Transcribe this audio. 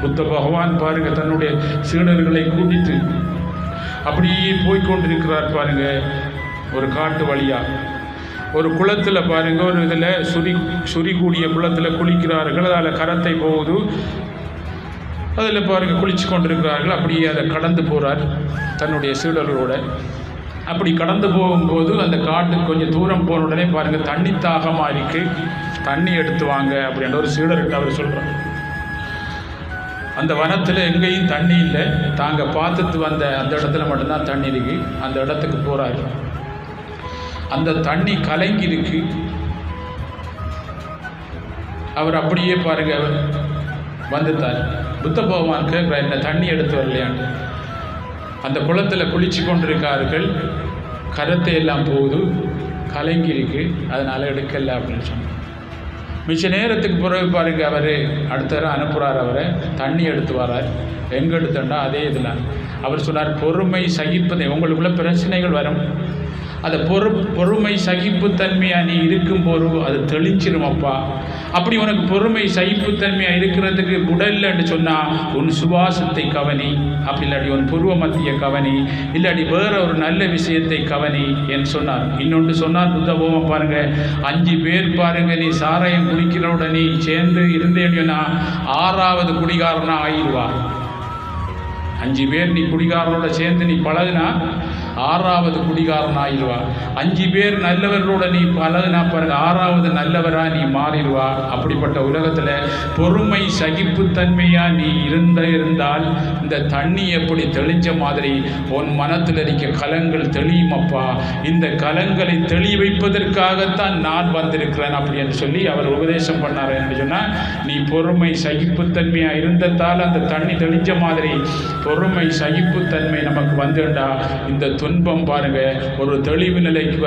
புத்த பகவான் பாருங்க தன்னுடைய சீடர்களை கூட்டிட்டு அப்படியே போய்கொண்டிருக்கிறார் பாருங்க. ஒரு காட்டு வழியா ஒரு குளத்தில் பாருங்க, ஒரு இதில் சுரிக்கூடிய குளத்தில் குளிக்கிறார்கள். அதில் கரத்தை போகுது, அதில் பாருங்க குளிச்சு கொண்டிருக்கிறார்கள். அப்படியே அதை கடந்து போகிறார் தன்னுடைய சீடர்களோட. அப்படி கடந்து போகும்போது அந்த காட்டுக்கு கொஞ்சம் தூரம் போன உடனே பாருங்கள் தண்ணி தாகமாக இருக்கு, தண்ணி எடுத்து வாங்க அப்படின்ற ஒரு சீடர்கிட்ட அவர் சொல்கிறார். அந்த வனத்தில் எங்கேயும் தண்ணி இல்லை, தாங்க பார்த்துட்டு வந்த அந்த இடத்துல மட்டும்தான் தண்ணி இருக்கு. அந்த இடத்துக்கு போகிறாரு. அந்த தண்ணி கலங்கி இருக்கு. அவர் அப்படியே பாருங்க வந்துட்டார். புத்த பகவான் கேட்குறார், என்ன தண்ணி எடுத்து வரலையான்னு. அந்த குளத்தில் குளிச்சு கொண்டிருக்கார்கள். கரத்தை எல்லாம் போகுது, கலங்கி இருக்கு, அதனால் எடுக்கலை அப்படின்னு சொன்னார். மிச்ச நேரத்துக்கு பிறகு பாருங்க அவர் அடுத்த அனுப்புகிறார். அவரை தண்ணி எடுத்து வரார். எங்கே எடுத்தோண்டா அதே இதில் அவர் சொன்னார், பொறுமை சகிப்பதை உங்களுக்குள்ள பிரச்சனைகள் வரும், அந்த பொறுமை சகிப்புத்தன்மையாக நீ இருக்கும்போது அது தெளிஞ்சிருமப்பா. அப்படி உனக்கு பொறுமை சகிப்புத்தன்மையாக இருக்கிறதுக்கு உடல்லன்னு சொன்னால் உன் சுவாசத்தை கவனி, அப்படி இல்லாட்டி உன் பூர்வ மத்திய கவனி, இல்லாட்டி வேற ஒரு நல்ல விஷயத்தை கவனி என்று சொன்னார். இன்னொன்று சொன்னார் புத்த பகவான் பாருங்க, 5 பேர் பாருங்க நீ சாராயம் குடிக்கிறோட நீ சேர்ந்து இருந்தேன்னா 6வது குடிகாரனா ஆயிடுவா. 5 பேர் நீ குடிகாரனோட சேர்ந்து நீ பழகுனா 6வது குடிகாரன் ஆயிடுவா. 5 பேர் நல்லவர்களோட நீ பழகுனா பாருங்க 6வது நல்லவரா நீ மாறிடுவா. அப்படிப்பட்ட உலகத்தில் பொறுமை சகிப்புத்தன்மையா நீ இருந்தால் இந்த தண்ணி எப்படி தெளிஞ்ச மாதிரி உன் மனத்தில் இருக்க கலங்கள் தெளியுமப்பா. இந்த கலங்களை தெளி வைப்பதற்காகத்தான் நான் வந்திருக்கிறேன் அப்படி என்று சொல்லி அவர் உபதேசம் பண்ணார். என்று சொன்னால் நீ பொறுமை சகிப்புத்தன்மையா இருந்ததால் அந்த தண்ணி தெளிஞ்ச மாதிரி பொறுமை சகிப்புத்தன்மை நமக்கு வந்துண்டா இந்த துன்பம் பாருங்க ஒரு தெளிவு நிலைக்கு